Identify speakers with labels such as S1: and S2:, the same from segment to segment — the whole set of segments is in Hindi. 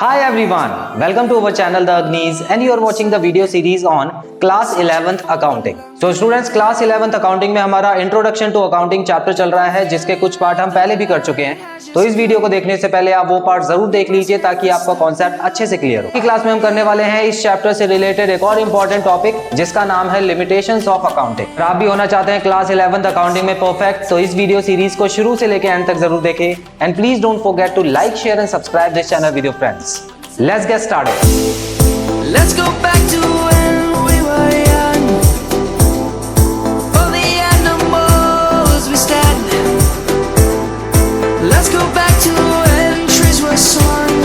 S1: Hi everyone, welcome to our channel The Agnis and you are watching the video series on Class 11th Accounting. So students, Class 11th Accounting में हमारा Introduction to Accounting चैप्टर चल रहा है जिसके कुछ पार्ट हम पहले भी कर चुके हैं। तो इस वीडियो को देखने से पहले आप वो पार्ट जरूर देख लीजिए ताकि आपका कॉन्सेप्ट अच्छे से क्लियर हो। क्लास में हम करने वाले हैं इस चैप्टर से रिलेटेड एक और इम्पोर्टेंट टॉपिक जिसका नाम है लिमिटेशंस ऑफ अकाउंटिंग। अगर आप भी होना चाहते हैं क्लास 11th अकाउंटिंग में परफेक्ट तो इस वीडियो सीरीज को शुरू से लेकर एंड तक जरूर देखें and please don't forget to like share and subscribe this channel with your friends. Let's get started.
S2: Let's go back to when we were young. For the animals we stand. Let's go back to when trees were sung.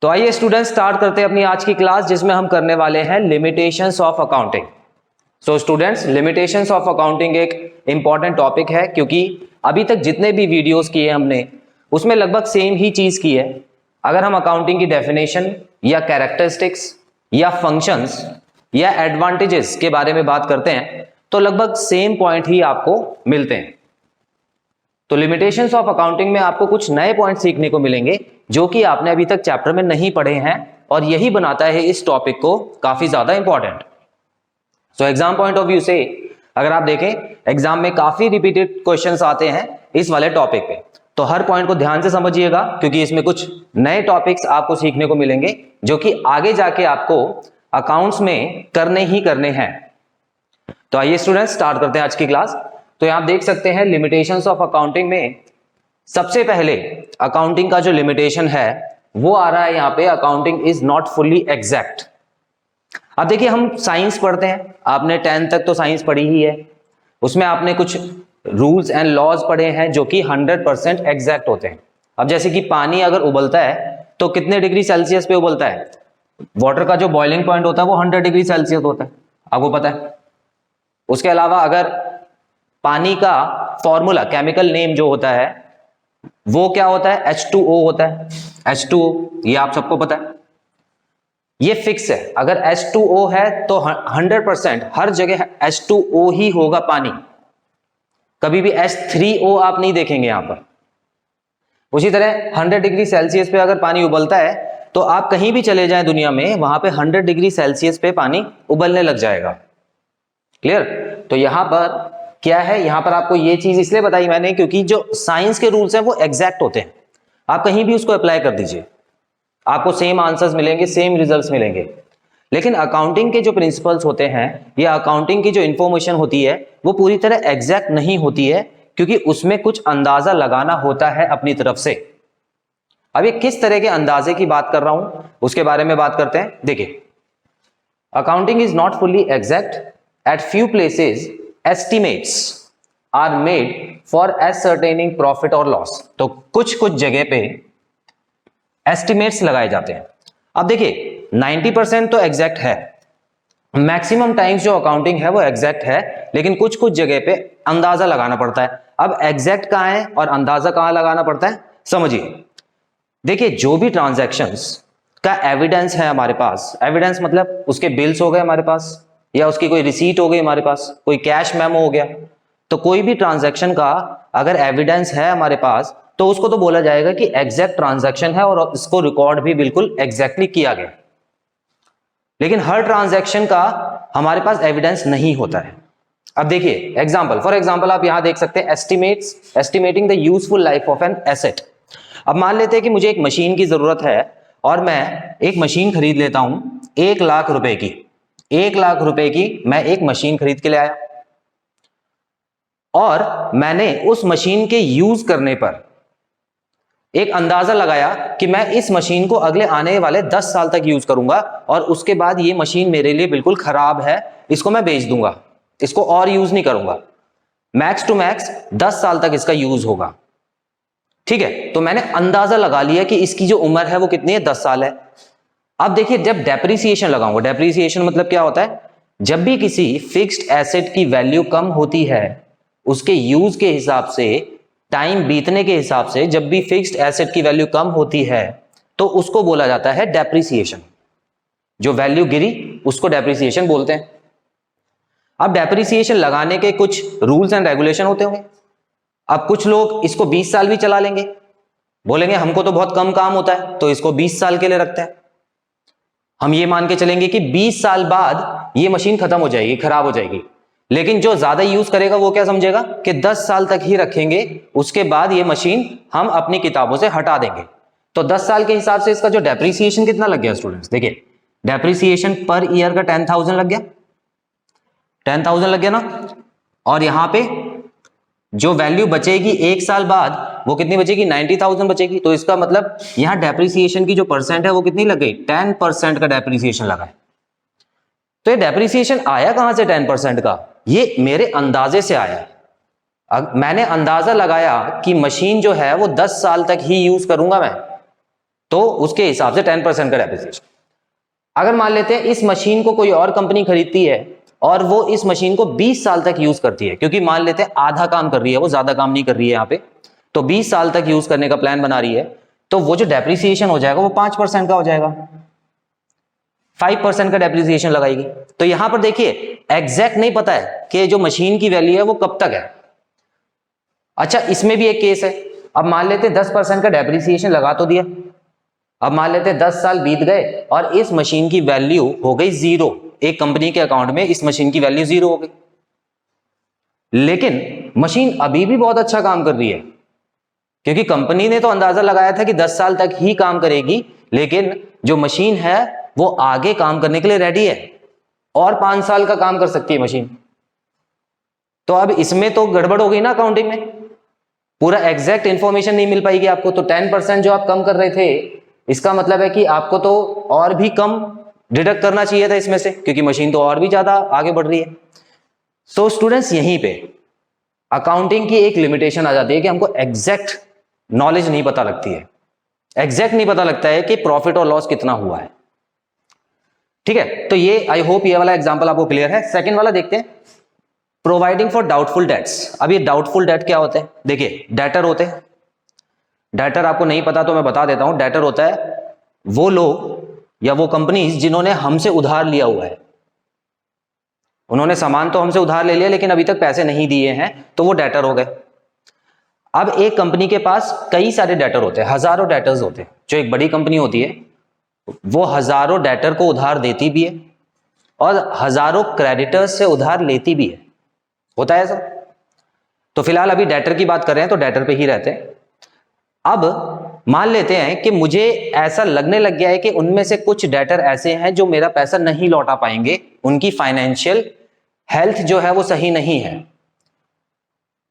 S1: तो आइए स्टूडेंट स्टार्ट करते हैं अपनी आज की क्लास जिसमें हम करने वाले हैं limitations of accounting. So students, limitations of accounting एक इंपॉर्टेंट टॉपिक है क्योंकि अभी तक जितने भी वीडियोस किए हमने उसमें लगभग सेम ही चीज की है। अगर हम अकाउंटिंग की डेफिनेशन या कैरेक्टरिस्टिक्स या फंक्शंस या एडवांटेजेस के बारे में बात करते हैं तो लगभग सेम पॉइंट ही आपको मिलते हैं। तो लिमिटेशंस ऑफ अकाउंटिंग में आपको कुछ नए पॉइंट सीखने को मिलेंगे जो कि आपने अभी तक चैप्टर में नहीं पढ़े हैं और यही बनाता है इस टॉपिक को काफी ज्यादा important. So exam point of view से अगर आप देखें एग्जाम में काफी रिपीटेड क्वेश्चंस आते हैं इस वाले टॉपिक पे, तो हर पॉइंट को ध्यान से समझिएगा क्योंकि इसमें कुछ नए टॉपिक्स आपको सीखने को मिलेंगे जो कि आगे जाके आपको अकाउंट्स में करने ही करने हैं। तो आइए स्टूडेंट्स स्टार्ट करते हैं आज की क्लास। तो यहां आप देख सकते हैं लिमिटेशंस ऑफ अकाउंटिंग में सबसे पहले अकाउंटिंग का जो लिमिटेशन है वो आ रहा है यहाँ पे, accounting is not fully exact. अब देखिए हम साइंस पढ़ते हैं, आपने 10th तक तो साइंस पढ़ी ही है, उसमें आपने कुछ रूल्स एंड लॉज पढ़े हैं जो कि 100% एग्जैक्ट होते हैं। अब जैसे कि पानी अगर उबलता है तो कितने डिग्री सेल्सियस पे उबलता है? वाटर का जो बॉइलिंग पॉइंट होता है वो 100 डिग्री सेल्सियस होता है, आपको पता है। उसके अलावा अगर पानी का फॉर्मूला, केमिकल नेम जो होता है वो क्या होता है? H2O होता है। H2O ये आप सबको पता है, ये फिक्स है। अगर H2O है तो 100% हर जगह H2O ही होगा पानी, कभी भी H3O आप नहीं देखेंगे यहां पर। उसी तरह 100 डिग्री सेल्सियस पे अगर पानी उबलता है तो आप कहीं भी चले जाएं दुनिया में, वहां पे 100 डिग्री सेल्सियस पे पानी उबलने लग जाएगा। क्लियर? तो यहां पर क्या है, यहां पर आपको ये चीज इसलिए बताई मैंने क्योंकि जो साइंस के रूल्स हैं वो एग्जैक्ट होते हैं। आप कहीं भी उसको अप्लाई कर दीजिए, आपको सेम आंसर्स मिलेंगे, सेम रिजल्ट्स मिलेंगे। लेकिन अकाउंटिंग के जो प्रिंसिपल्स होते हैं या अकाउंटिंग की जो इंफॉर्मेशन होती है वो पूरी तरह एग्जैक्ट नहीं होती है क्योंकि उसमें कुछ अंदाजा लगाना होता है अपनी तरफ से। अब ये किस तरह के अंदाजे की बात कर रहा हूं उसके बारे में बात करते हैं। देखिए, accounting is not fully exact at few places, estimates are made for ascertaining profit और लॉस। तो कुछ कुछ जगह पे एस्टिमेट्स लगाए जाते हैं। अब देखिए 90% तो एग्जैक्ट है, मैक्सिमम टाइम्स जो अकाउंटिंग है वो एग्जैक्ट है, लेकिन कुछ कुछ जगह पे अंदाजा लगाना पड़ता है। अब एग्जैक्ट कहां है और अंदाजा कहां लगाना पड़ता है, समझिए। देखिए, जो भी ट्रांजैक्शंस का एविडेंस है हमारे पास, एविडेंस मतलब उसके बिल्स हो गए हमारे पास या उसकी कोई रिसीट हो गई हमारे पास, कोई कैश मेमो हो गया, तो कोई भी ट्रांजैक्शन का अगर एविडेंस है हमारे पास तो उसको तो बोला जाएगा कि एग्जैक्ट ट्रांजैक्शन है और इसको रिकॉर्ड भी बिल्कुल एग्जैक्टली किया गया। लेकिन हर ट्रांजैक्शन का हमारे पास एविडेंस नहीं होता है। अब देखिए एग्जांपल, फॉर एग्जांपल आप यहां देख सकते हैं estimating the useful life of an asset. अब मान लेते हैं कि मुझे एक मशीन की जरूरत है और मैं एक मशीन खरीद लेता हूं 1 लाख रुपए की। 1 लाख रुपए की मैं एक मशीन खरीद के ले आया और मैंने उस मशीन के यूज करने पर एक अंदाजा लगाया कि मैं इस मशीन को अगले आने वाले 10 साल तक यूज करूंगा और उसके बाद ये मशीन मेरे लिए बिल्कुल खराब है, इसको मैं बेच दूंगा, इसको और यूज नहीं करूंगा, मैक्स टू मैक्स 10 साल तक इसका यूज होगा। ठीक है, तो मैंने अंदाजा लगा लिया कि इसकी जो उम्र है वो कितनी है, 10 साल है। अब देखिए, जब डेप्रिसिएशन लगाऊंगा, डेप्रिसिएशन मतलब क्या होता है, जब भी किसी फिक्स्ड एसेट की वैल्यू कम होती है उसके यूज के हिसाब से, टाइम बीतने के हिसाब से, जब भी फिक्स्ड एसेट की वैल्यू कम होती है तो उसको बोला जाता है डेप्रिसिएशन। जो वैल्यू गिरी उसको डेप्रिसिएशन बोलते हैं। अब डेप्रिसिएशन लगाने के कुछ रूल्स एंड रेगुलेशन होते होंगे। अब कुछ लोग इसको 20 साल भी चला लेंगे, बोलेंगे हमको तो बहुत कम काम होता है तो इसको 20 साल के लिए रखते हैं। हम ये मान के चलेंगे कि 20 साल बाद ये मशीन खत्म हो जाएगी, खराब हो जाएगी, लेकिन जो ज्यादा यूज करेगा वो क्या समझेगा कि 10 साल तक ही रखेंगे, उसके बाद ये मशीन हम अपनी किताबों से हटा देंगे। तो 10 साल के हिसाब से इसका जो डेप्रिसिएशन कितना लग गया स्टूडेंट्स, देखिए डेप्रिसिएशन पर ईयर का 10,000 लग गया, 10,000 लग गया ना। और यहां पे जो वैल्यू बचेगी 1 साल बाद वो कितनी बचेगी, 90,000 बचेगी। तो इसका मतलब यहां डेप्रिसिएशन की जो परसेंट है वो कितनी लग गई, 10% का डेप्रिसिएशन लगा है। तो ये डेप्रिसिएशन आया कहां से 10% का, ये मेरे अंदाजे से आया है। मैंने अंदाजा लगाया कि मशीन जो है वो 10 साल तक ही यूज करूंगा मैं, तो उसके हिसाब से 10% का डेप्रिसिएशन। अगर मान लेते हैं इस मशीन को कोई और कंपनी खरीदती है और वो इस मशीन को 20 साल तक यूज करती है, क्योंकि मान लेते हैं आधा काम कर रही है, वो ज्यादा काम नहीं कर रही है यहाँ पे, तो 20 साल तक यूज करने का प्लान बना रही है, तो वो जो डेप्रिसिएशन हो जाएगा वो 5% का हो जाएगा, 5% का डेप्रिसिएशन लगाएगी। तो यहां पर देखिए एग्जैक्ट नहीं पता है कि जो मशीन की वैल्यू है वो कब तक है। अच्छा, इसमें भी एक केस है, अब मान लेते 10% का डेप्रिसिएशन लगा तो दिया, अब मान लेते 10 साल बीत गए और इस मशीन की वैल्यू हो गई 0, एक कंपनी के अकाउंट में इस मशीन की वैल्यू 0 हो गई, लेकिन मशीन अभी भी बहुत अच्छा काम कर रही है, क्योंकि कंपनी ने तो अंदाजा लगाया था कि 10 साल तक ही काम करेगी, लेकिन जो मशीन है वो आगे काम करने के लिए रेडी है और 5 साल का काम कर सकती है मशीन। तो अब इसमें तो गड़बड़ हो गई ना अकाउंटिंग में, पूरा एग्जैक्ट इंफॉर्मेशन नहीं मिल पाएगी आपको। तो 10% जो आप कम कर रहे थे, इसका मतलब है कि आपको तो और भी कम डिडक्ट करना चाहिए था इसमें से, क्योंकि मशीन तो और भी ज्यादा आगे बढ़ रही है। सो स्टूडेंट्स, यहीं पे अकाउंटिंग की एक लिमिटेशन आ जाती है कि हमको एग्जैक्ट नॉलेज नहीं पता लगती है, एग्जैक्ट नहीं पता लगता है कि प्रॉफिट और लॉस कितना हुआ है। ठीक है, तो ये आई होप ये वाला एग्जांपल आपको क्लियर है। सेकंड वाला देखते हैं, प्रोवाइडिंग फॉर डाउटफुल डेट्स। अब ये डाउटफुल डेट क्या होते हैं, देखिए डेटर होते हैं, डेटर आपको नहीं पता तो मैं बता देता हूं, डेटर होता है वो लोग या वो कंपनीज जिन्होंने हमसे उधार लिया हुआ है, उन्होंने सामान तो हमसे उधार ले लिया लेकिन अभी तक पैसे नहीं दिए हैं, तो वो डेटर हो गए। अब एक कंपनी के पास कई सारे डेटर होते हैं, हजारों डेटर्स होते हैं। जो एक बड़ी कंपनी होती है वो हजारों डेटर को उधार देती भी है और हजारों क्रेडिटर्स से उधार लेती भी है, होता है सर। तो फिलहाल अभी डेटर की बात कर रहे हैं तो डेटर पे ही रहते हैं। अब मान लेते हैं कि मुझे ऐसा लगने लग गया है कि उनमें से कुछ डेटर ऐसे हैं जो मेरा पैसा नहीं लौटा पाएंगे, उनकी फाइनेंशियल हेल्थ जो है वो सही नहीं है,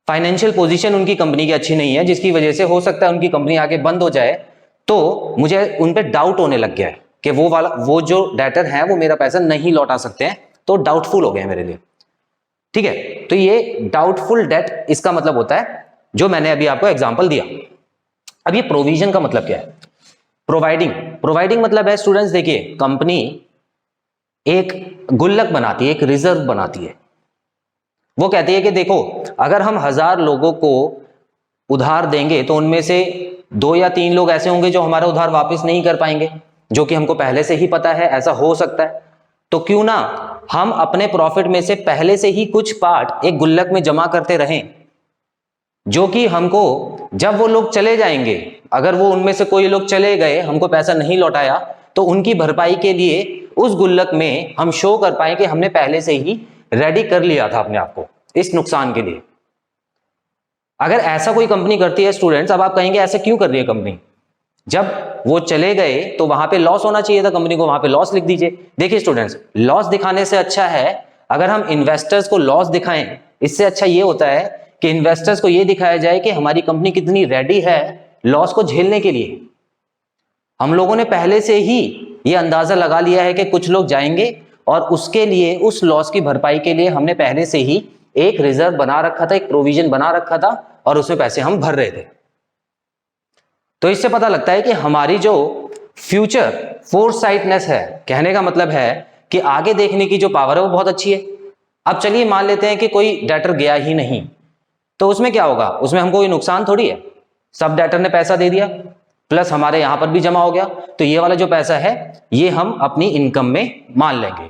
S1: फाइनेंशियल पोजीशन उनकी कंपनी की अच्छी नहीं है, जिसकी वजह से हो सकता है उनकी कंपनी आगे बंद हो जाए। तो मुझे उन पे डाउट होने लग गया है कि वो जो डेटर हैं वो मेरा पैसा नहीं लौटा सकते हैं, तो डाउटफुल हो गए मेरे लिए। ठीक है, तो ये डाउटफुल डेट इसका मतलब होता है जो मैंने अभी आपको एग्जांपल दिया। अब ये प्रोविजन का मतलब क्या है, प्रोवाइडिंग मतलब है स्टूडेंट्स, देखिए कंपनी एक गुल्लक बनाती है, एक रिजर्व बनाती है। वो कहती है कि देखो अगर हम 1000 लोगों को उधार देंगे तो उनमें से 2 या 3 लोग ऐसे होंगे जो हमारा उधार वापस नहीं कर पाएंगे, जो कि हमको पहले से ही पता है ऐसा हो सकता है। तो क्यों ना हम अपने प्रॉफिट में से पहले से ही कुछ पार्ट एक गुल्लक में जमा करते रहें, जो कि हमको जब वो लोग चले जाएंगे, अगर वो उनमें से कोई लोग चले गए, हमको पैसा नहीं लौटाया, तो उनकी भरपाई के लिए उस गुल्लक में हम शो कर पाए कि हमने पहले से ही रेडी कर लिया था अपने आप को इस नुकसान के लिए। अगर ऐसा कोई कंपनी करती है स्टूडेंट्स, अब आप कहेंगे ऐसा क्यों कर रही है कंपनी, जब वो चले गए तो वहां पे लॉस होना चाहिए था कंपनी को, वहां पे लॉस लिख दीजिए। देखिए स्टूडेंट्स, लॉस दिखाने से अच्छा है अगर हम इन्वेस्टर्स को लॉस दिखाएं, इससे अच्छा ये होता है कि इन्वेस्टर्स को ये दिखाया जाए कि हमारी कंपनी कितनी रेडी है लॉस को झेलने के लिए। हम लोगों ने पहले से ही ये अंदाजा लगा लिया है कि कुछ लोग जाएंगे और उसके लिए, उस लॉस की भरपाई के लिए हमने पहले से ही एक रिजर्व बना रखा था, एक प्रोविजन बना रखा था और उसमें पैसे हम भर रहे थे। तो इससे पता लगता है कि हमारी जो फ्यूचर फोरसाइटनेस है, कहने का मतलब है कि आगे देखने की जो पावर है वो बहुत अच्छी है। अब चलिए मान लेते हैं कि कोई डेटर गया ही नहीं, तो उसमें क्या होगा, उसमें हमको कोई नुकसान थोड़ी है, सब डेटर ने पैसा दे दिया प्लस हमारे यहां पर भी जमा हो गया, तो ये वाला जो पैसा है ये हम अपनी इनकम में मान लेंगे।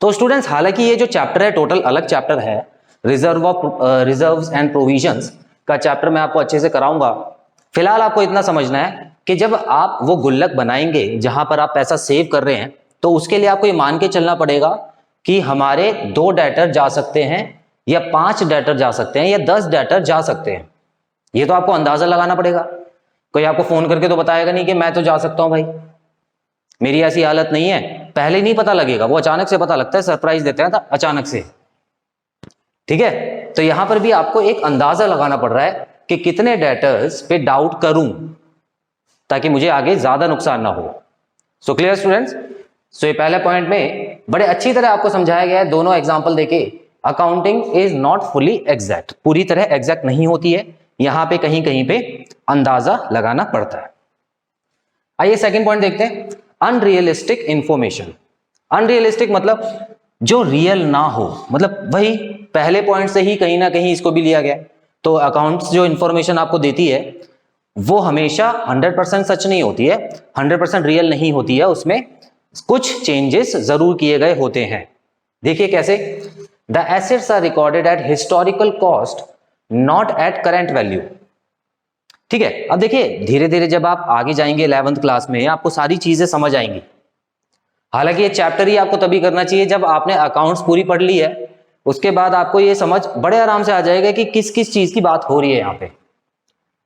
S1: तो स्टूडेंट्स, हालांकि ये जो चैप्टर है टोटल अलग चैप्टर है, रिजर्व्स एंड प्रोविजंस, का चैप्टर मैं आपको अच्छे से कराऊंगा। फिलहाल आपको इतना समझना है कि जब आप वो गुल्लक बनाएंगे जहां पर आप पैसा सेव कर रहे हैं, तो उसके लिए आपको ये मान के चलना पड़ेगा कि हमारे 2 डेटर जा सकते हैं या 5 डेटर जा सकते हैं या 10 डेटर जा सकते हैं। ये तो आपको अंदाजा लगाना पड़ेगा। कोई आपको फोन करके तो बताएगा नहीं कि मैं तो जा सकता हूं भाई, मेरी ऐसी हालत नहीं है। पहले नहीं पता लगेगा, वो अचानक से पता लगता है, सरप्राइज देते हैं अचानक से। ठीक है, तो यहां पर भी आपको एक अंदाजा लगाना पड़ रहा है कि कितने डेटर्स पे डाउट करूं ताकि मुझे आगे ज्यादा नुकसान ना हो। So clear students? सो ये पहले पॉइंट में बड़े अच्छी तरह आपको समझाया गया है, दोनों एग्जांपल देके। Accounting is not fully exact, पूरी तरह एग्जैक्ट नहीं होती है, यहां पे कहीं कहीं पे अंदाजा लगाना पड़ता है। आइए सेकंड पॉइंट देखते हैं, अनरियलिस्टिक इंफॉर्मेशन। अनरियलिस्टिक मतलब जो रियल ना हो, मतलब वही पहले पॉइंट से ही कहीं ना कहीं इसको भी लिया गया। तो अकाउंट्स जो इंफॉर्मेशन आपको देती है वो हमेशा 100% सच नहीं होती है, 100% रियल नहीं होती है, उसमें कुछ चेंजेस जरूर किए गए होते हैं। देखिए कैसे, the assets are recorded at historical cost not at current value. ठीक है, अब देखिए धीरे धीरे जब आप आगे जाएंगे 11th क्लास में आपको सारी चीजें समझ आएंगी। हालांकि ये चैप्टर ही आपको तभी करना चाहिए जब आपने अकाउंट्स पूरी पढ़ ली है, उसके बाद आपको ये समझ बड़े आराम से आ जाएगा कि किस किस चीज की बात हो रही है यहाँ पे।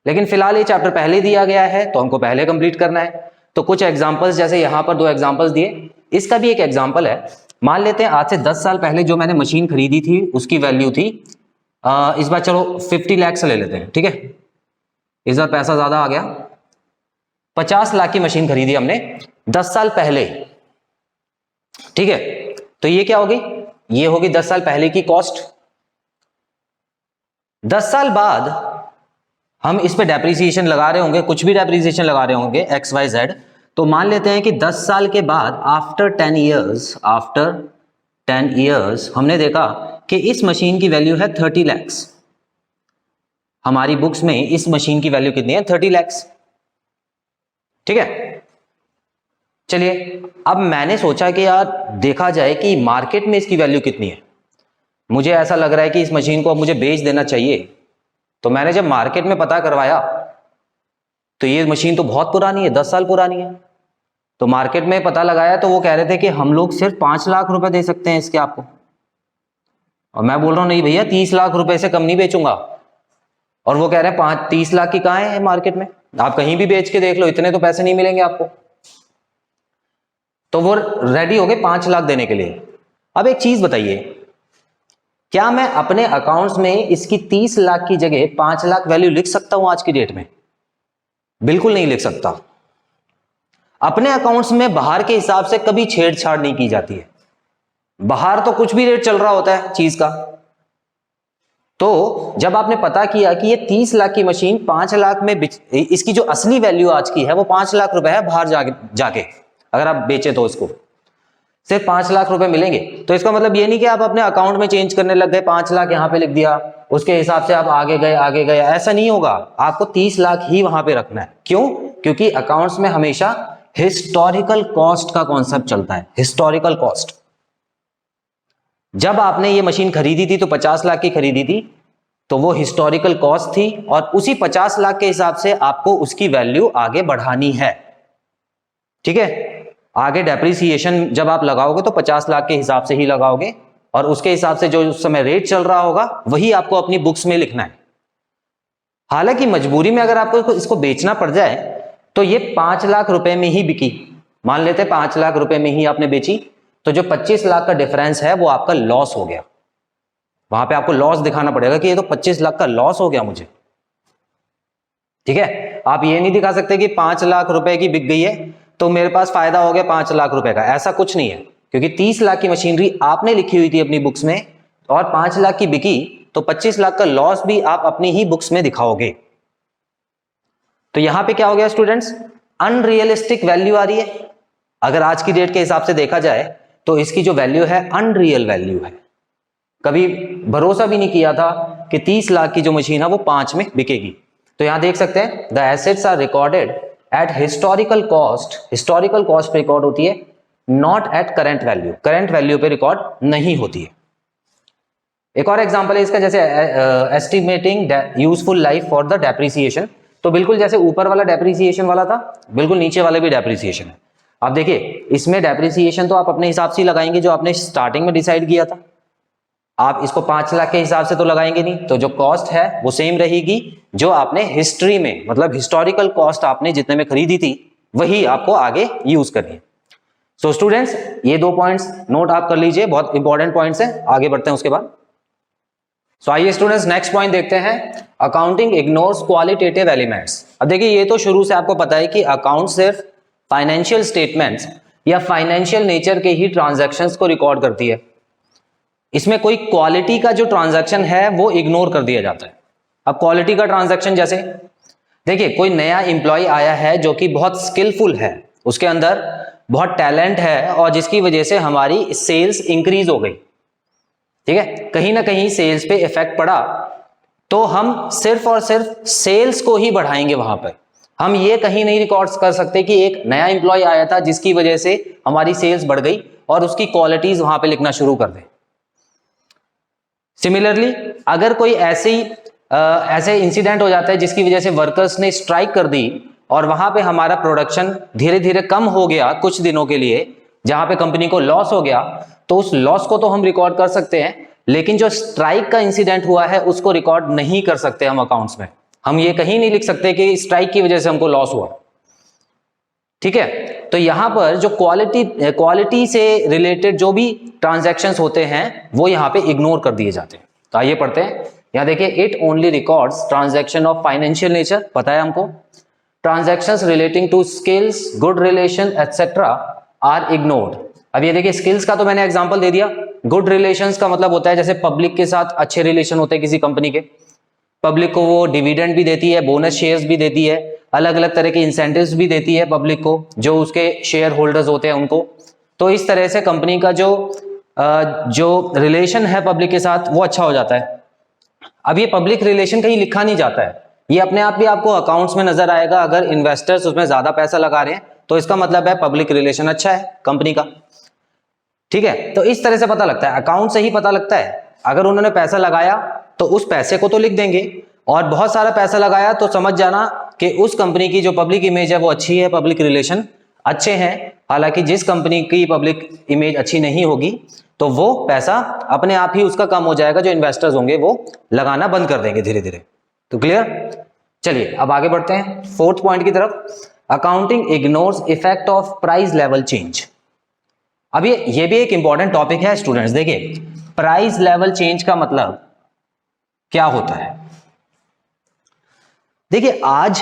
S1: लेकिन फिलहाल ये चैप्टर पहले दिया गया है तो हमको पहले कंप्लीट करना है। तो कुछ एग्जांपल्स, जैसे यहाँ पर 2 एग्जांपल्स दिए, इसका भी एक एग्जांपल है। मान लेते हैं आज से 10 साल पहले जो मैंने मशीन खरीदी थी उसकी वैल्यू थी इस बार चलो 50 लाख से ले लेते हैं। ठीक है, इस बार पैसा ज्यादा आ गया, 50 लाख की मशीन खरीदी हमने 10 साल पहले। ठीक है, तो ये क्या होगी, ये होगी 10 साल पहले की कॉस्ट। 10 साल बाद हम इस पे डेप्रिसिएशन लगा रहे होंगे, कुछ भी डेप्रिसिएशन लगा रहे होंगे XYZ। तो मान लेते हैं कि 10 साल के बाद आफ्टर 10 इयर्स हमने देखा कि इस मशीन की वैल्यू है 30 लाख। हमारी बुक्स में इस मशीन की वैल्यू कितनी है, 30 लाख। ठीक है, चलिए अब मैंने सोचा कि यार देखा जाए कि मार्केट में इसकी वैल्यू कितनी है। मुझे ऐसा लग रहा है कि इस मशीन को अब मुझे बेच देना चाहिए। तो मैंने जब मार्केट में पता करवाया तो ये मशीन तो बहुत पुरानी है, 10 साल पुरानी है। तो मार्केट में पता लगाया तो वो कह रहे थे कि हम लोग सिर्फ 5 लाख रुपए दे सकते हैं इसके आपको। और मैं बोल रहा हूं नहीं भैया, 30 लाख रुपए से कम नहीं बेचूंगा। और वो कह रहे हैं 30 लाख की कहां है मार्केट में, आप कहीं भी बेच के देख लो, इतने तो पैसे नहीं मिलेंगे आपको। तो वो रेडी हो गए 5 लाख देने के लिए। अब एक चीज बताइए, क्या मैं अपने अकाउंट्स में इसकी 30 लाख की जगह 5 लाख वैल्यू लिख सकता हूं आज की डेट में? बिल्कुल नहीं लिख सकता। अपने अकाउंट्स में बाहर के हिसाब से कभी छेड़छाड़ नहीं की जाती है। बाहर तो कुछ भी रेट चल रहा होता है चीज का। तो जब आपने पता किया कि ये 30 लाख की मशीन 5 लाख में इसकी जो असली वैल्यू आज की है वो 5 लाख रुपए है, बाहर जाके अगर आप बेचे तो इसको सिर्फ 5 लाख रुपए मिलेंगे। तो इसका मतलब ये नहीं कि आप अपने अकाउंट में चेंज करने लग गए, 5 लाख यहां पे लिख दिया, उसके हिसाब से आप आगे गए, ऐसा नहीं होगा। आपको 30 लाख ही वहां पे रखना है। क्यों? क्योंकि अकाउंट्स में हमेशा हिस्टोरिकल कॉस्ट का कॉन्सेप्ट चलता है। हिस्टोरिकल कॉस्ट, जब आपने ये मशीन खरीदी थी तो 50 लाख की खरीदी थी, तो वो हिस्टोरिकल कॉस्ट थी और उसी 50 लाख के हिसाब से आपको उसकी वैल्यू आगे बढ़ानी है। ठीक है, आगे डेप्रिसिएशन जब आप लगाओगे तो 50 लाख के हिसाब से ही लगाओगे और उसके हिसाब से जो उस समय रेट चल रहा होगा वही आपको अपनी बुक्स में लिखना है। हालांकि मजबूरी में अगर आपको इसको बेचना पड़ जाए तो ये 5 लाख रुपए में ही बिकी, मान लेते 5 लाख रुपए में ही आपने बेची, तो जो 25 लाख का डिफरेंस है वो आपका लॉस हो गया। वहां पे आपको लॉस दिखाना पड़ेगा कि ये तो 25 लाख का लॉस हो गया मुझे। ठीक है, आप ये नहीं दिखा सकते कि 5 लाख रुपए की बिक गई है तो मेरे पास फायदा हो गया 5 लाख रुपए का, ऐसा कुछ नहीं है। क्योंकि 30 लाख की मशीनरी आपने लिखी हुई थी अपनी बुक्स में और 5 लाख की बिकी, तो 25 लाख का लॉस भी आप अपनी ही बुक्स में दिखाओगे। तो यहां पे क्या हो गया स्टूडेंट्स, अनरियलिस्टिक वैल्यू आ रही है। अगर आज की डेट के हिसाब से देखा जाए तो इसकी जो वैल्यू है अनरियल वैल्यू है। कभी भरोसा भी नहीं किया था कि 30 लाख की जो मशीन है वो 5 में बिकेगी। तो यहां देख सकते हैं the assets are recorded at historical cost. Historical cost पे रिकॉर्ड होती है, not at current value. Current value पे रिकॉर्ड नहीं होती है। एक और एग्जांपल है इसका, जैसे estimating useful life for the depreciation. तो बिल्कुल जैसे ऊपर वाला डेप्रिसिएशन वाला था, बिल्कुल नीचे वाले भी डेप्रिसिएशन है। अब देखिए इसमें डेप्रिसिएशन तो आप अपने हिसाब से लगाएंगे जो आपने स्टार्टिंग में डिसाइड किया था। आप इसको 5 लाख के हिसाब से तो लगाएंगे नहीं, तो जो कॉस्ट है वो सेम रहेगी जो आपने हिस्ट्री में, मतलब हिस्टोरिकल कॉस्ट आपने जितने में खरीदी थी वही आपको आगे यूज करनी है। सो स्टूडेंट्स ये 2 पॉइंट्स नोट आप कर लीजिए, बहुत इंपॉर्टेंट पॉइंट्स हैं। आगे बढ़ते हैं उसके बाद। सो आइए स्टूडेंट्स नेक्स्ट पॉइंट देखते हैं, अकाउंटिंग इग्नोर्स क्वालिटेटिव एलिमेंट्स। अब देखिए ये तो शुरू से आपको पता है कि अकाउंट सिर्फ फाइनेंशियल स्टेटमेंट्स या फाइनेंशियल नेचर के ही ट्रांजैक्शंस को रिकॉर्ड करती है। इसमें कोई क्वालिटी का जो ट्रांजैक्शन है वो इग्नोर कर दिया जाता है। अब क्वालिटी का ट्रांजैक्शन जैसे देखिए कोई नया एम्प्लॉय आया है जो कि बहुत स्किलफुल है, उसके अंदर बहुत टैलेंट है और जिसकी वजह से हमारी सेल्स इंक्रीज हो गई, ठीक है, कहीं ना कहीं सेल्स पे इफेक्ट पड़ा, तो हम सिर्फ और सिर्फ सेल्स को ही बढ़ाएंगे। वहां पर हम ये कहीं नहीं रिकॉर्ड कर सकते कि एक नया एम्प्लॉय आया था जिसकी वजह से हमारी सेल्स बढ़ गई और उसकी क्वालिटीज वहां पे लिखना शुरू कर दें। सिमिलरली अगर कोई ऐसे इंसिडेंट हो जाता है जिसकी वजह से वर्कर्स ने स्ट्राइक कर दी और वहां पे हमारा प्रोडक्शन धीरे धीरे कम हो गया कुछ दिनों के लिए, जहां पे कंपनी को लॉस हो गया, तो उस लॉस को तो हम रिकॉर्ड कर सकते हैं, लेकिन जो स्ट्राइक का इंसिडेंट हुआ है उसको रिकॉर्ड नहीं कर सकते हम अकाउंट्स में। हम ये कहीं नहीं लिख सकते कि स्ट्राइक की वजह से हमको लॉस हुआ, ठीक है। तो यहां पर जो क्वालिटी से रिलेटेड जो भी ट्रांजैक्शंस होते हैं वो यहां पे इग्नोर कर दिए जाते हैं। तो आइए पढ़ते हैं। यहां देखिए it only records transaction of financial nature, पता है हमको। Transactions relating to skills, good relation etcetera are ignored. अब ये देखिए स्किल्स का तो मैंने एग्जांपल दे दिया। गुड रिलेशंस का मतलब होता है जैसे पब्लिक के साथ अच्छे रिलेशन होते हैं किसी कंपनी के, पब्लिक को वो डिविडेंड भी देती है, बोनस शेयर्स भी देती है, अलग अलग तरह के इंसेंटिव्स भी देती है पब्लिक को, जो उसके शेयर होल्डर्स होते हैं उनको। तो इस तरह से कंपनी का जो रिलेशन है पब्लिक के साथ वो अच्छा हो जाता है। अब ये पब्लिक रिलेशन कहीं लिखा नहीं जाता है, ये अपने आप भी आपको अकाउंट्स में नजर आएगा। अगर इन्वेस्टर्स उसमें ज्यादा पैसा लगा रहे हैं तो इसका मतलब है पब्लिक रिलेशन अच्छा है कंपनी का, ठीक है। तो इस तरह से पता लगता है, अकाउंट से ही पता लगता है। अगर उन्होंने पैसा लगाया तो उस पैसे को तो लिख देंगे, और बहुत सारा पैसा लगाया तो समझ जाना कि उस कंपनी की जो पब्लिक इमेज है वो अच्छी है, पब्लिक रिलेशन अच्छे हैं। हालांकि जिस कंपनी की पब्लिक इमेज अच्छी नहीं होगी तो वो पैसा अपने आप ही उसका कम हो जाएगा, जो इन्वेस्टर्स होंगे वो लगाना बंद कर देंगे धीरे धीरे। तो क्लियर? चलिए अब आगे बढ़ते हैं 4th पॉइंट की तरफ। Accounting ignores effect of price level change. अब ये भी एक इंपॉर्टेंट टॉपिक है स्टूडेंट्स। देखिए प्राइस लेवल चेंज का मतलब क्या होता है। देखिए आज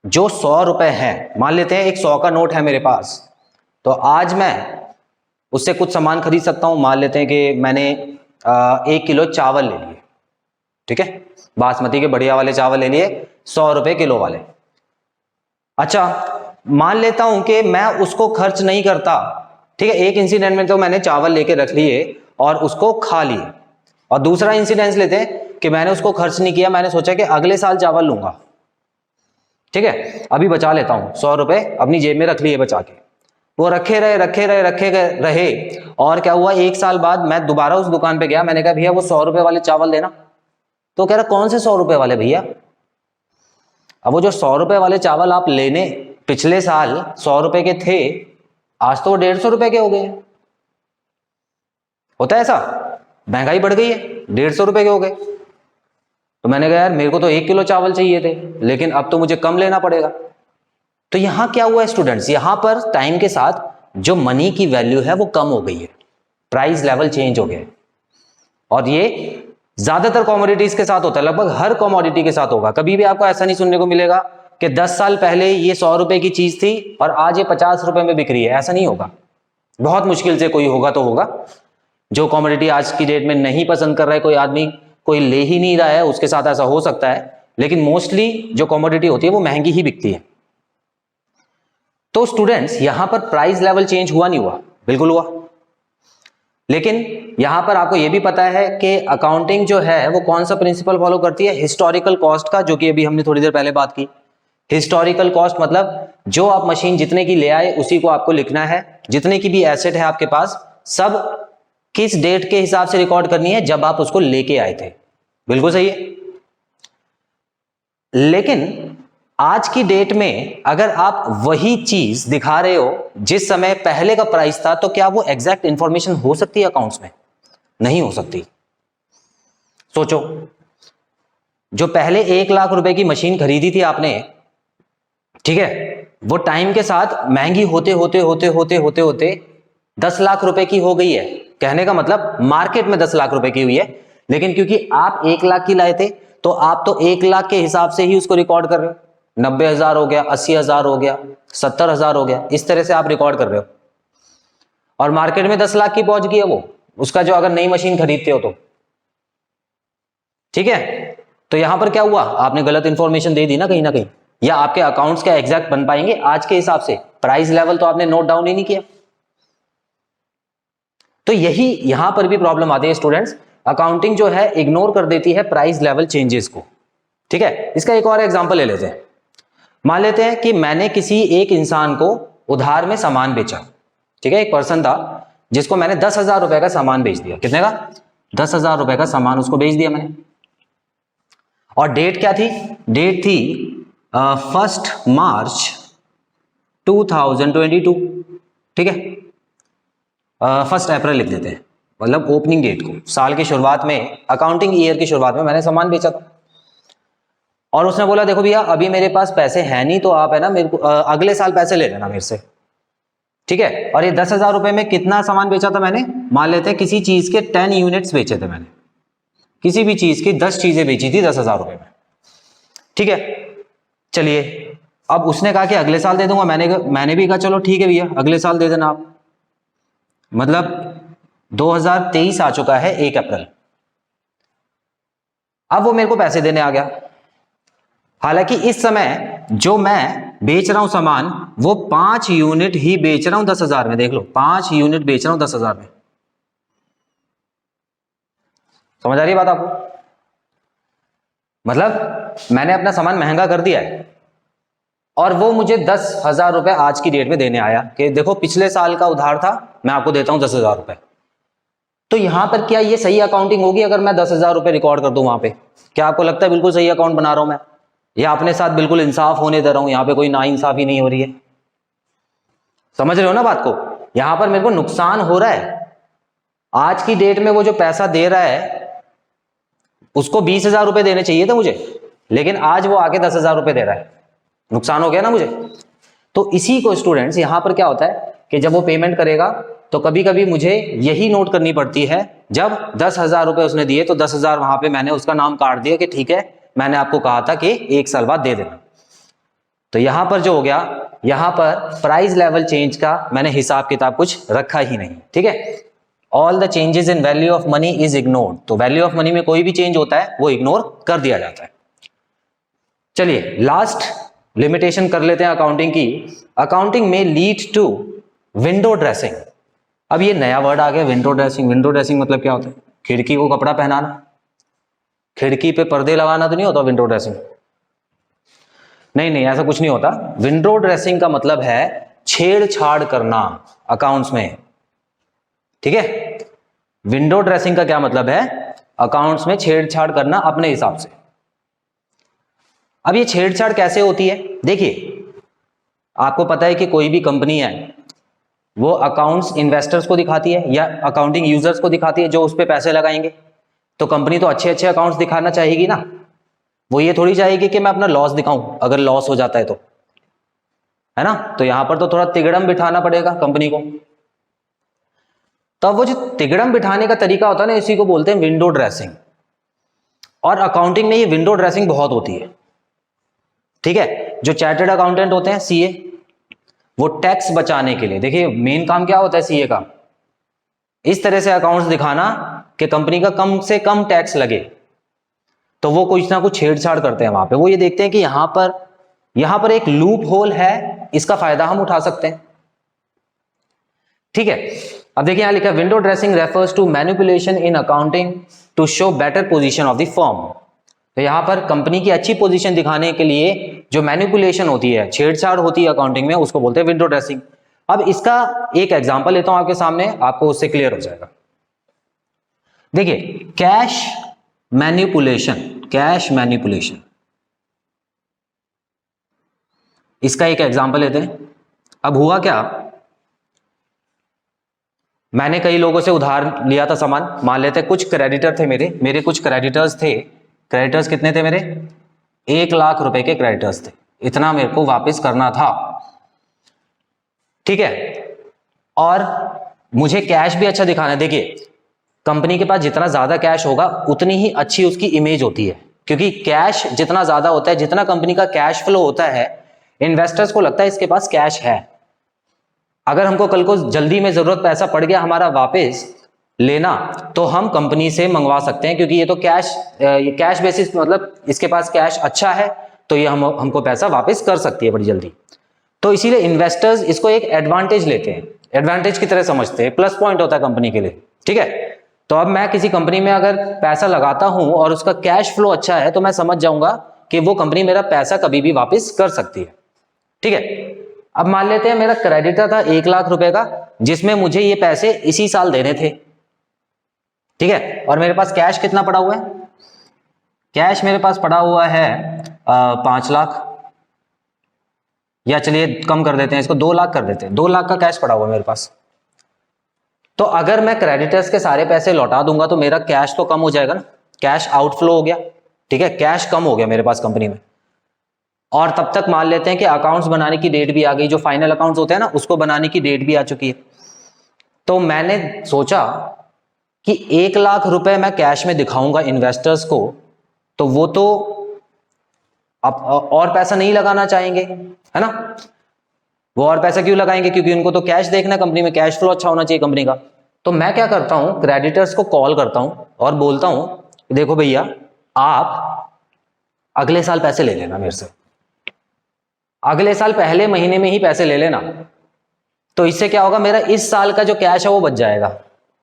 S1: जो 100 रुपए है, मान लेते हैं एक 100 का नोट है मेरे पास, तो आज मैं उससे कुछ सामान खरीद सकता हूं। मान लेते हैं कि मैंने 1 किलो चावल ले लिए, ठीक है, बासमती के बढ़िया वाले चावल ले लिए 100 रुपए किलो वाले। अच्छा मान लेता हूं कि मैं उसको खर्च नहीं करता, ठीक है, एक इंसिडेंट में तो मैंने चावल लेके रख लिए और उसको खा लिए, और दूसरा इंसिडेंस लेते हैं कि मैंने उसको खर्च नहीं किया, मैंने सोचा कि अगले साल चावल लूंगा, ठीक है, अभी बचा लेता हूं 100 रुपए अपनी जेब में रख लिए बचा के। वो रखे रहे और क्या हुआ, 1 साल बाद मैं दोबारा उस दुकान पे गया, मैंने कहा भैया वो 100 रुपए वाले चावल देना। तो कह रहा कौन से 100 रुपए वाले भैया? अब वो जो 100 रुपए वाले चावल आप लेने पिछले साल 100 रुपए के थे, आज तो वो 150 रुपए के हो गए। होता है ऐसा, महंगाई बढ़ गई है, 150 रुपए के हो गए। तो मैंने कहा यार मेरे को तो 1 किलो चावल चाहिए थे, लेकिन अब तो मुझे कम लेना पड़ेगा। तो यहां क्या हुआ है स्टूडेंट्स, यहां पर टाइम के साथ जो मनी की वैल्यू है वो कम हो गई है, प्राइस लेवल चेंज हो गया है। और ये ज्यादातर कमोडिटीज के साथ होता है, लगभग हर कमोडिटी के साथ होगा। कभी भी आपको ऐसा नहीं सुनने को मिलेगा कि 10 साल पहले ये 100 रुपए की चीज थी और आज ये 50 रुपए में बिक रही है, ऐसा नहीं होगा। बहुत मुश्किल से कोई होगा तो होगा। जो कमोडिटी आज की डेट में नहीं पसंद कर रहा है कोई आदमी, कोई ले ही नहीं रहा है, उसके साथ ऐसा हो सकता है, लेकिन मोस्टली जो कमोडिटी होती है वो महंगी ही बिकती है। तो स्टूडेंट्स यहां पर प्राइस लेवल चेंज हुआ नहीं हुआ? बिल्कुल हुआ। लेकिन यहां पर आपको यह भी पता है कि अकाउंटिंग जो है वो कौन सा प्रिंसिपल फॉलो करती है, हिस्टोरिकल कॉस्ट का, जो कि अभी हमने थोड़ी देर पहले बात की। हिस्टोरिकल कॉस्ट मतलब जो आप मशीन जितने की ले आए उसी को आपको लिखना है, जितने की भी एसेट है आपके पास सब किस डेट के हिसाब से रिकॉर्ड करनी है, जब आप उसको लेके आए थे। बिल्कुल सही है। लेकिन आज की डेट में अगर आप वही चीज दिखा रहे हो जिस समय पहले का प्राइस था, तो क्या वो एग्जैक्ट इंफॉर्मेशन हो सकती है अकाउंट्स में? नहीं हो सकती। सोचो, जो पहले 1 लाख रुपए की मशीन खरीदी थी आपने, ठीक है, वो टाइम के साथ महंगी होते होते होते होते होते होते 10 लाख रुपए की हो गई है। कहने का मतलब मार्केट में 10 लाख रुपए की हुई है, लेकिन क्योंकि आप 1 लाख की लाए थे तो आप तो 1 लाख के हिसाब से ही उसको रिकॉर्ड कर रहे हो। 90,000 हो गया, 80,000 हो गया, 70,000 हो गया, इस तरह से आप रिकॉर्ड कर रहे हो। और मार्केट में 10 लाख की पहुंच गई है वो, उसका जो अगर नई मशीन खरीदते हो तो, ठीक है। तो यहां पर क्या हुआ, आपने गलत इंफॉर्मेशन दे दी ना कहीं ना कहीं, या आपके अकाउंट्स क्या एग्जैक्ट बन पाएंगे आज के हिसाब से? प्राइस लेवल तो आपने नोट डाउन ही नहीं किया। तो यही यहां पर भी प्रॉब्लम आती है स्टूडेंट्स। अकाउंटिंग जो है इग्नोर कर देती है प्राइस लेवल चेंजेस को, ठीक है। इसका एक और एग्जांपल ले लेते हैं। मान लेते हैं कि मैंने किसी एक इंसान को उधार में सामान बेचा, ठीक है। एक पर्सन था जिसको मैंने 10,000 रुपए का सामान बेच दिया। कितने का? 10,000 रुपए का सामान उसको बेच दिया मैंने। और डेट क्या थी? डेट थी 1 मार्च 2022, ठीक है। 1 अप्रैल लिख देते हैं, मतलब ओपनिंग डेट को, साल की शुरुआत में, अकाउंटिंग ईयर की शुरुआत में मैंने सामान बेचा था। और उसने बोला देखो भैया अभी मेरे पास पैसे हैं नहीं, तो आप है ना मेरे को अगले साल पैसे ले लेना मेरे से, ठीक है। और ये 10,000 रुपए में कितना सामान बेचा था मैंने? मान लेते हैं किसी चीज के 10 यूनिट्स बेचे थे मैंने, किसी भी चीज की 10 चीजें बेची थी 10,000 रुपए में, ठीक है। चलिए, अब उसने कहा कि अगले साल दे दूंगा, मैंने भी कहा चलो ठीक है भैया अगले साल दे देना आप। मतलब 2023 आ चुका है 1 अप्रैल, अब वो मेरे को पैसे देने आ गया। हालांकि इस समय जो मैं बेच रहा हूं सामान, वो 5 यूनिट ही बेच रहा हूं 10,000 में। देख लो, 5 यूनिट बेच रहा हूं 10,000 में। समझ आ रही है बात आपको? मतलब मैंने अपना सामान महंगा कर दिया है और वो मुझे 10,000 रुपए आज की डेट में देने आया कि देखो पिछले साल का उधार था, मैं आपको देता हूं 10,000 रुपए। तो यहां पर क्या ये सही अकाउंटिंग होगी अगर मैं 10,000 रुपए रिकॉर्ड कर दूं वहां पे? क्या आपको लगता है बिल्कुल सही अकाउंट बना रहा हूं मैं, या अपने साथ बिल्कुल इंसाफ होने दे रहा हूं? यहां पे कोई नाइंसाफी नहीं हो रही है। समझ रहे हो ना बात को? यहां पर मेरे को नुकसान हो रहा है। आज की डेट में वो जो पैसा दे रहा है उसको 20,000 रुपए देने चाहिए थे मुझे, लेकिन आज वो आके 10,000 रुपए दे रहा है। नुकसान हो गया ना मुझे। तो इसी को स्टूडेंट्स यहां पर क्या होता है कि जब वो पेमेंट करेगा तो कभी कभी मुझे यही नोट करनी पड़ती है, जब 10,000 रुपए उसने दिए तो 10,000 वहां पे मैंने उसका नाम काट दिया कि ठीक है मैंने आपको कहा था कि 1 साल बाद दे देना। तो यहां पर जो हो गया, यहां पर प्राइस लेवल चेंज का मैंने हिसाब किताब कुछ रखा ही नहीं, ठीक है। All the changes in value of money is ignored. तो वैल्यू ऑफ मनी में कोई भी चेंज होता है वो इग्नोर कर दिया जाता है। चलिए लास्ट लिमिटेशन कर लेते हैं अकाउंटिंग की। अकाउंटिंग में लीड टू विंडो ड्रेसिंग। अब ये नया वर्ड आ गया, विंडो ड्रेसिंग। विंडो ड्रेसिंग मतलब क्या होता है? खिड़की को कपड़ा पहनाना, खिड़की पे पर्दे लगाना तो नहीं होता विंडो ड्रेसिंग? नहीं, ऐसा कुछ नहीं होता। विंडो ड्रेसिंग का मतलब है छेड़छाड़ करना अकाउंट्स में, ठीक है। विंडो ड्रेसिंग का क्या मतलब है? अकाउंट्स में छेड़छाड़ करना अपने हिसाब से। अब ये छेड़छाड़ कैसे होती है? देखिए, आपको पता है कि कोई भी कंपनी है वो अकाउंट्स इन्वेस्टर्स को दिखाती है या अकाउंटिंग यूजर्स को दिखाती है जो उस पर पैसे लगाएंगे। तो कंपनी तो अच्छे अच्छे अकाउंट्स दिखाना चाहेगी ना, वो ये थोड़ी चाहेगी कि मैं अपना लॉस दिखाऊं अगर लॉस हो जाता है तो, है ना। तो यहां पर तो थोड़ा तिगड़म बिठाना पड़ेगा कंपनी को। तो वो जो तिगड़म बिठाने का तरीका होता है ना, इसी को बोलते हैं विंडो ड्रेसिंग। और अकाउंटिंग में ये विंडो ड्रेसिंग बहुत होती है, ठीक है। जो चार्टर्ड अकाउंटेंट होते हैं सीए, वो टैक्स बचाने के लिए, देखिए मेन काम क्या होता है सीए का, इस तरह से अकाउंट्स दिखाना कि कंपनी का कम से कम टैक्स लगे। तो वो कुछ ना कुछ छेड़छाड़ करते हैं वहां पे। वो ये देखते हैं कि यहां पर एक लूप होल है, इसका फायदा हम उठा सकते हैं, ठीक है। अब देखिए यहां लिखा है window dressing refers to manipulation in accounting to show better position of the firm. तो यहां पर कंपनी की अच्छी पोजीशन दिखाने के लिए जो मैनिपुलेशन होती है, छेड़छाड़ होती है अकाउंटिंग में, उसको बोलते हैं विंडो ड्रेसिंग। अब इसका एक एग्जांपल लेता हूं आपके सामने, आपको उससे क्लियर हो जाएगा। देखिए कैश मैनिपुलेशन, कैश मैनिपुलेशन, इसका एक एग्जांपल लेते हैं। अब हुआ क्या, मैंने कई लोगों से उधार लिया था सामान, मान लेते कुछ क्रेडिटर थे मेरे कुछ क्रेडिटर्स थे। क्रेडिटर्स कितने थे मेरे? 1,00,000 रुपए के क्रेडिटर्स थे, इतना मेरे को वापस करना था, ठीक है। और मुझे कैश भी अच्छा दिखाना है। देखिए कंपनी के पास जितना ज्यादा कैश होगा उतनी ही अच्छी उसकी इमेज होती है, क्योंकि कैश जितना ज्यादा होता है, जितना कंपनी का कैश फ्लो होता है, इन्वेस्टर्स को लगता है इसके पास कैश है। अगर हमको कल को जल्दी में जरूरत पैसा पड़ गया हमारा वापस लेना, तो हम कंपनी से मंगवा सकते हैं, क्योंकि ये तो कैश बेसिस, मतलब इसके पास कैश अच्छा है, तो ये हमको पैसा वापस कर सकती है बड़ी जल्दी। तो इसीलिए इन्वेस्टर्स इसको एक एडवांटेज लेते हैं, एडवांटेज की तरह समझते हैं, प्लस पॉइंट होता है कंपनी के लिए, ठीक है। तो अब मैं किसी कंपनी में अगर पैसा लगाता हूं और उसका कैश फ्लो अच्छा है, तो मैं समझ जाऊंगा कि वो कंपनी मेरा पैसा कभी भी वापस कर सकती है, ठीक है। अब मान लेते हैं मेरा क्रेडिटर था 1,00,000 रुपए का, जिसमें मुझे ये पैसे इसी साल देने थे, ठीक है। और मेरे पास कैश कितना पड़ा हुआ है? कैश मेरे पास पड़ा हुआ है 5 लाख, या चलिए कम कर देते हैं इसको, 2 लाख कर देते हैं। 2 लाख का कैश पड़ा हुआ है मेरे पास। तो अगर मैं क्रेडिटर्स के सारे पैसे लौटा दूंगा तो मेरा कैश तो कम हो जाएगा ना, कैश आउटफ्लो हो गया, ठीक है, कैश कम हो गया मेरे पास कंपनी में। और तब तक मान लेते हैं कि अकाउंट्स बनाने की डेट भी आ गई, जो फाइनल अकाउंट्स होते हैं ना, उसको बनाने की डेट भी आ चुकी है। तो मैंने सोचा कि 1,00,000 रुपए मैं कैश में दिखाऊंगा इन्वेस्टर्स को, तो वो तो अब और पैसा नहीं लगाना चाहेंगे, है ना। वो और पैसा क्यों लगाएंगे? क्योंकि उनको तो कैश देखना, कंपनी में कैश फ्लो अच्छा होना चाहिए कंपनी का। तो मैं क्या करता हूं, क्रेडिटर्स को कॉल करता हूं और बोलता हूं, देखो भैया आप अगले साल पैसे ले लेना मेरे से, अगले साल पहले महीने में ही पैसे ले लेना। तो इससे क्या होगा, मेरा इस साल का जो कैश है वो बच जाएगा,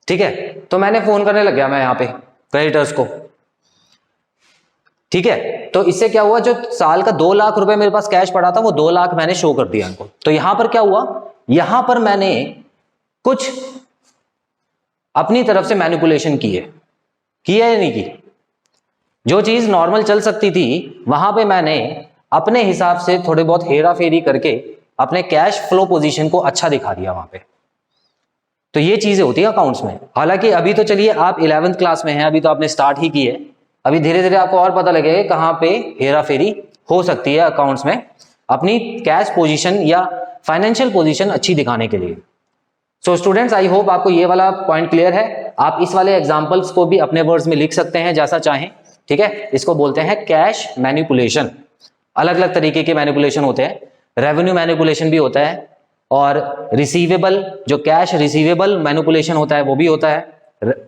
S1: ठीक है। तो मैंने फोन करने लग गया मैं यहाँ पे क्रेडिटर्स को, ठीक है। तो इससे क्या हुआ, जो साल का 2 लाख रुपए मेरे पास कैश पड़ा था, वो 2 लाख मैंने शो कर दिया इनको। तो यहां पर क्या हुआ, यहां पर मैंने कुछ अपनी तरफ से मैनिपुलेशन की है या नहीं की? जो चीज नॉर्मल चल सकती थी वहां पे मैंने अपने हिसाब से थोड़े बहुत हेरा फेरी करके अपने कैश फ्लो पोजीशन को अच्छा दिखा दिया वहां पे। तो ये चीजें होती है अकाउंट्स में। हालांकि अभी तो चलिए आप 11th क्लास में हैं, अभी तो आपने स्टार्ट ही की है, अभी धीरे धीरे आपको और पता लगेगा कहां पे हेरा फेरी हो सकती है अकाउंट्स में, अपनी कैश पोजीशन या फाइनेंशियल पोजीशन अच्छी दिखाने के लिए। सो स्टूडेंट्स, आई होप आपको ये वाला पॉइंट क्लियर है। आप इस वाले एग्जांपल्स को भी अपने वर्ड्स में लिख सकते हैं जैसा चाहें, ठीक है। इसको बोलते हैं कैश मैनिपुलेशन। अलग अलग तरीके के मैनिपुलेशन होते हैं, रेवेन्यू मैनिपुलेशन भी होता है, और रिसीवेबल, जो कैश रिसीवेबल मैनिपुलेशन होता है वो भी होता है,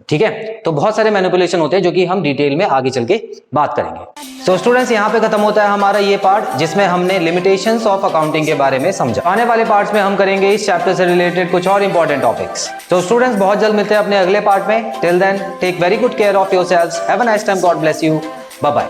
S1: ठीक है। तो बहुत सारे मैनिपुलेशन होते हैं जो कि हम डिटेल में आगे चल के बात करेंगे। सो स्टूडेंट्स, यहाँ पे खत्म होता है हमारा ये पार्ट, जिसमें हमने लिमिटेशंस ऑफ अकाउंटिंग के बारे में समझा। आने वाले पार्ट्स में हम करेंगे इस चैप्टर से रिलेटेड कुछ और इंपॉर्टेंट टॉपिक्स। तो स्टूडेंट्स, बहुत जल्द मिलते हैं अपने अगले पार्ट में। Till then take very good care of yourselves, have a nice time, God bless you, bye bye.